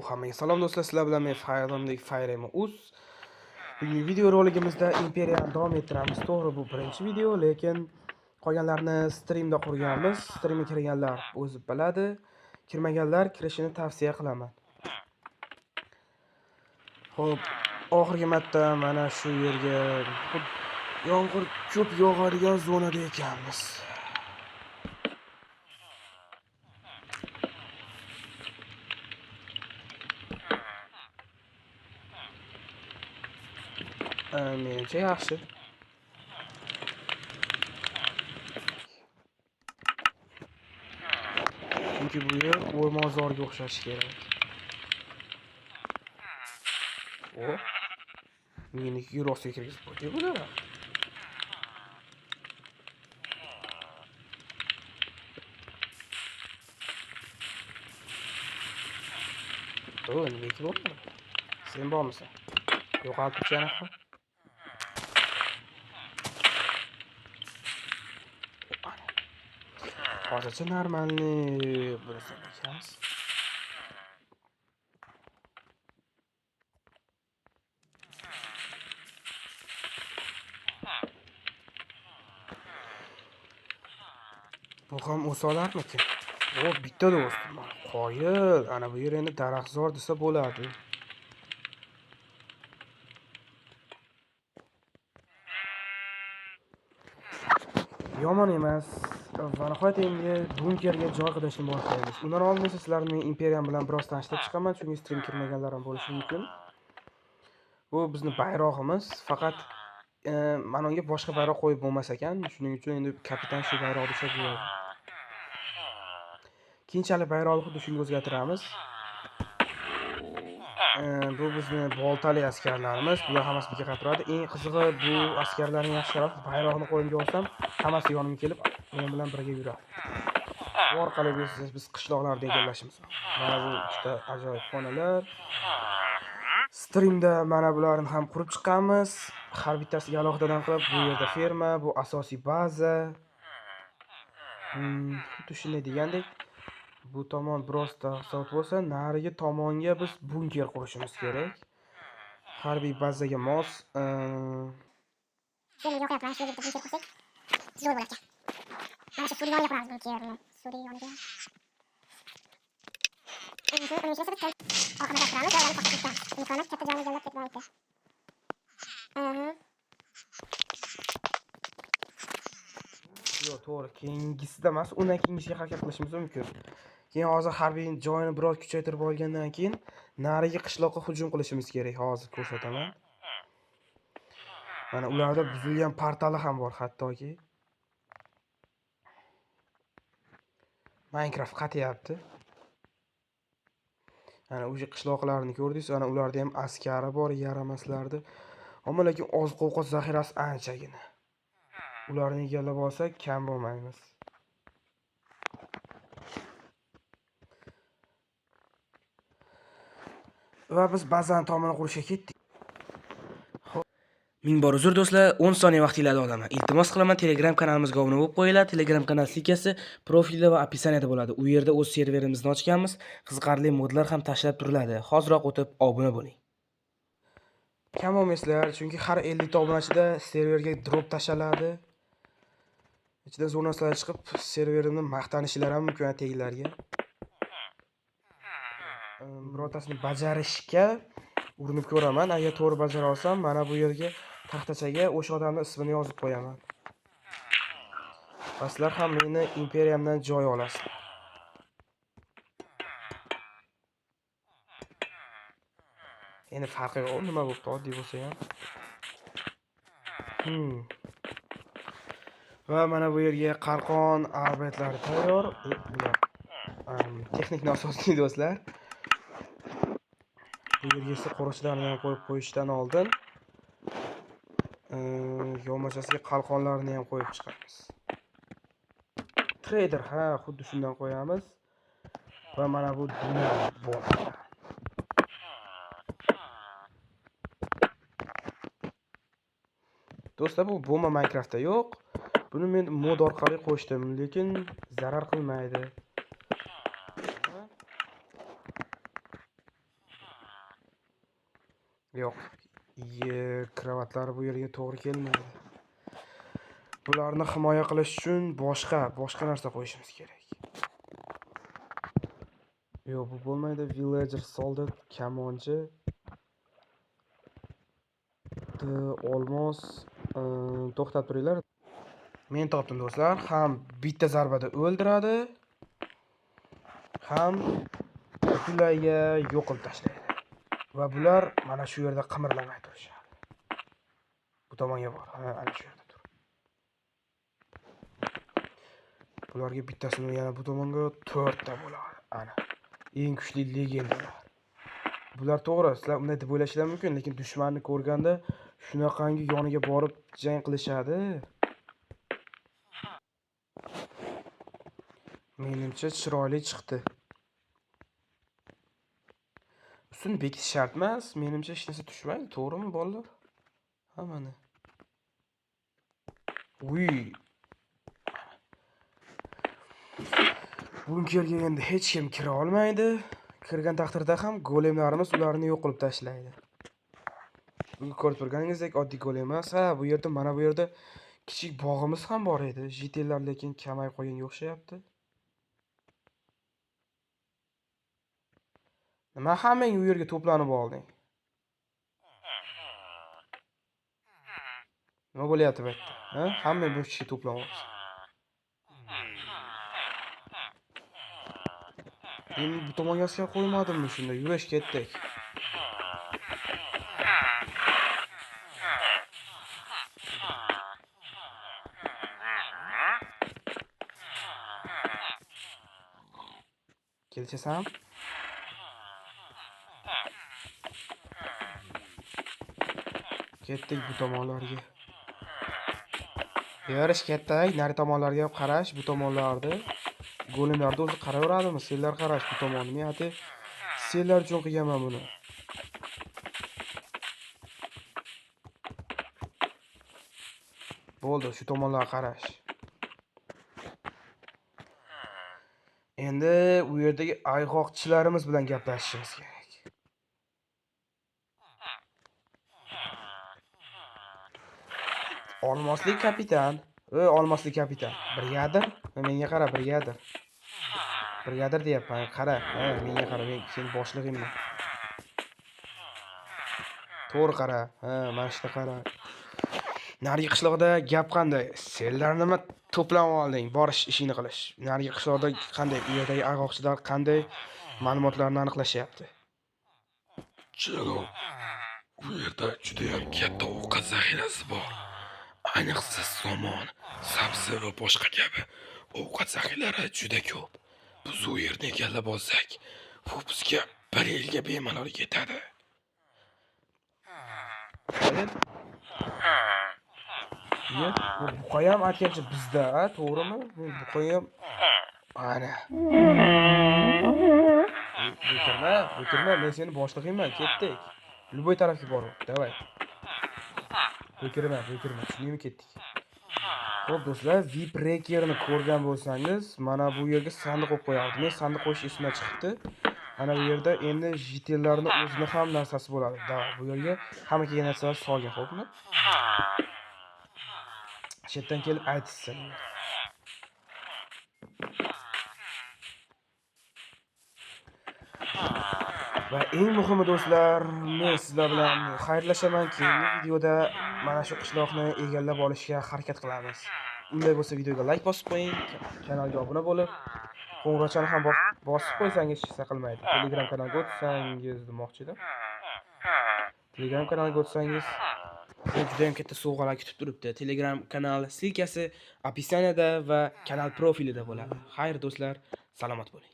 Hammaga salom do'stlar, sizlar bilan men Fayromdek Fayrema.uz. Bugungi video roligimizda Imperiyani davom ettiramiz. To'g'ri, bu birinchi video, lekin qolganlarni streamda qurganmiz. Streamga kirganlar o'zi biladi, kirmaganlar kirishini tavsiya qilaman. Xo'p, oxirgi marta mana shu yerga yomg'ir ko'p yog'adigan zonada ekanmiz. Menimcha yaxshi. Chunki bu yer o'rmonzorga o'xshashi kerak. Meniki rostga kirgizib qo'ydi bular. Nima bo'ldi? Sen bormisan? Yo'qolib ketgan. Hozircha normalniy bo'lsa ekanmiz. Bu ham o'solarmikin? Bitta do'stim bor. Qoyil, ana bu yer endi daraxtzor desa bo'ladi. Yomon emas. Va nihoyat endi bunkerga joy qidishni boshlaymiz. Undan oldin esa sizlarni men Imperiyam bilan biroz tanishtirib chiqaman, chunki stream kirmaganlar ham bo'lishi mumkin. Bu bizning bayrog'imiz, faqat mana unga boshqa bayroq qo'yib bo'lmas ekan. Shuning uchun endi kapitan shu bayroqni ushlab yuradi. Keyinchalik bayroqni xuddi shunga o'zgartiramiz. Bu bizni boltali askarlarimiz. Bular hammasi bizga qarab turadi. Eng qizig'i, bu askarlarning yaxshi tarafi bayroqni qo'limga olsam, hammasi yonimga kelib men bilan birga yuradi. Bu orqali biz qishloqlarni egallashimiz. Mana bu ikkita ajoyib xonalar. Streamda mana bularni ham qurib chiqamiz. Har bittasiga alohidadan qilib, bu yerda ferma, bu asosiy baza. Xuddi shunday degandek, bu tomon biroz tafsot bo'lsa, narigi tomonga biz bunker qurishimiz kerak. Harbiy bazaga mos. Sen yo'qyapman, shu yerda bunker qursak, zo'r bo'lar ekan. Mana shu suriy yoniga quramiz bunkerni. Suriy yoniga. Orqaga quramiz, joylarni topib imkoniyat katta joyni egallab ketmaydi. Yo'q, to'g'ri, keyingisida emas, undan keyingisiga harakat qilishimiz mumkin. Keyin hozir harbiy joyini biroz kuchaytirib olgandan keyin narigi qishloqqa hujum qilishimiz kerak. Hozir ko'rsataman. Mana ularda buzilgan portali ham bor, hattoki. Minecraft qatyapti. Ana o'sha qishloqlarni ko'rdingiz, ana ularda ham askari bor, yaramaslardi. Ammo lekin oziq-ovqat zaxirasi anchagina. Ularni egallab olsak, kam bo'lmaymiz. Va biz bazani tomini qurishga ketdik. Ming bor uzr do'stlar, 10 soniya vaqtingizni olaman. Iltimos qilaman, Telegram kanalimizga obuna bo'lib qo'yinglar. Telegram kanal silkasi profilda va opisaniyada bo'ladi. U yerda o'z serverimizni ochganmiz. Qiziqarli modlar ham tashlab turiladi. Hoziroq o'tib obuna bo'ling. Kam bo'lmaysizlar, chunki har 50 ta obunachida serverga drop tashlanadi. Ichidan zo'r narsalar chiqib, serverimni maqtanishlari ham mumkin teglarga. Birortasini bajarishga urinib ko'raman. Agar to'g'ri bajara olsam, mana bu yerga taxtachaga o'sha odamning ismini yozib qo'yaman. Va sizlar ham meni Imperiyamdan joy olasiz. Endi farqi yo'q, nima bo'libdi, oddiy bo'lsa ham. Va mana bu yerga qalqon arbetlari tayyor. Bular texnik asosli do'stlar. Bu yerga esa qo'riqchilarni ham qo'yib qo'yishdan oldin yonmachasiga qalqonlarni ham qo'yib chiqamiz. Trader, xuddi shundan qo'yamiz. Va mana bu bomba. Do'stlar, bu bomba Minecraftda yo'q. Buni men mod orqali qo'shdim, lekin zarar qilmaydi. Yo'q. Kravatlari bu yerga to'g'ri kelmaydi. Bularni himoya qilish uchun boshqa narsa qo'yishimiz kerak. Yo'q, bu bo'lmaydi. Villager, soldat, kamonchi, olmos, to'xtab turinglar. Men topdim do'stlar. Ham bitta zarbada o'ldiradi, ham bularga yo'q qilib tashlaydi. Va bular mana shu yerda qimirlamay turishadi. Bu tomonga bor. Ana shu yerda tur. Bularga bittasini yana bu tomonga 4 ta bo'ladi. Ana. Eng kuchli legendalar. Bular to'g'ri, sizlar unday deb o'ylashinglar mumkin, lekin dushmanni ko'rganda shunaqangi yoniga borib jang qilishadi. Menimcha chiroyli chiqdi. Ustini bekitish shart emas. Menimcha hech narsa tushmaydi, to'g'rimi bolalar? Hammani. Uy. Bunkerga endi hech kim kira olmaydi. Kirgan taqdirda ham golemlarimiz ularni yo'q qilib tashlaydi. Bu ko'rib turganingizdek oddiy golem emas. Bu yerda mana bu yerda kichik bog'imiz ham bor edi. Jitellar lekin kamayib qolganga o'xshayapti. Nima hammang u yerga to'planib olding? Nima bo'lyapti bu yerda? Hammang bu kishiga to'planib olibsiz. Men bu tomonga askar qo'ymadimmi shunda? Yurash ketdik. Kelchasam? Ketdik bu tomonlarga. Yurish ketdik, nari tomonlarga ham qarash, bu tomonlarda. Golemlarda o'zi qaraveradimi? Senlar qarash bu tomonni. Men ati senlar uchun qilganman buni. Bo'ldi, shu tomonlarga qarash. Endi u yerdagi ayg'oqchilarimiz bilan gaplashishimiz kerak. Olmoslik kapitan. Olmoslik kapitan. Brigadir? Menga qara, brigadir. Brigadir deyapman. Qara, menga qara, men sening boshlig'ingman. To'g'ri qara. Mana shunday qara. Narigi qishloqda gap qanday? Senlar nima to'planib olding? Borish ishingni qilish. Narigi qishloqda qanday? U yerdagi ayg'oqchilar qanday ma'lumotlarni aniqlashyapti? Janob, u yerda juda ham katta ovqat zaxirasi bor. Ayniqsa somon, sabzi va boshqa kabi ovqat zaxiralari juda ko'p. Biz u yerni egallab olsak, bu bizga 1 yilga bemalol yetadi. Buqayam aytgancha bizda, to'g'rimi? Buqayam ana. O'tirma, men seni boshlig'ingman, ketdik. Любой tarafga bor, davay. O'tirma, tushuningmi, ketdik. Xo'p do'stlar, VIP Breaker'ni ko'rgan bo'lsangiz, mana bu yerga sandiq qo'yib qo'yardim. Men sandiq qo'yish esimdan chiqdi. Ana bu yerda endi jitellarning o'zini ham narsasi bo'ladi. Davay, bu yerga hamma kelgan narsalar solgan, xo'pmi? Chetdan kelib aytishsin. Va eng muhimi do'stlar, men sizlar bilan xayrlashaman. Keyingi videoda mana shu qishloqni egallab olishga harakat qilamiz. Unday bo'lsa videoga like bosib qo'ying, kanalga obuna bo'lib, qo'ng'iroqchani ham bosib qo'ysangiz hech narsa qilmaydi. Telegram kanalga o'tsangiz demoqchi edim. Telegram kanalga o'tsangiz juda ham katta sovg'alar kutib turibdi. Telegram kanal silkasi opisaniyada va kanal profilida bo'ladi. Xayr do'stlar, salomat bo'ling.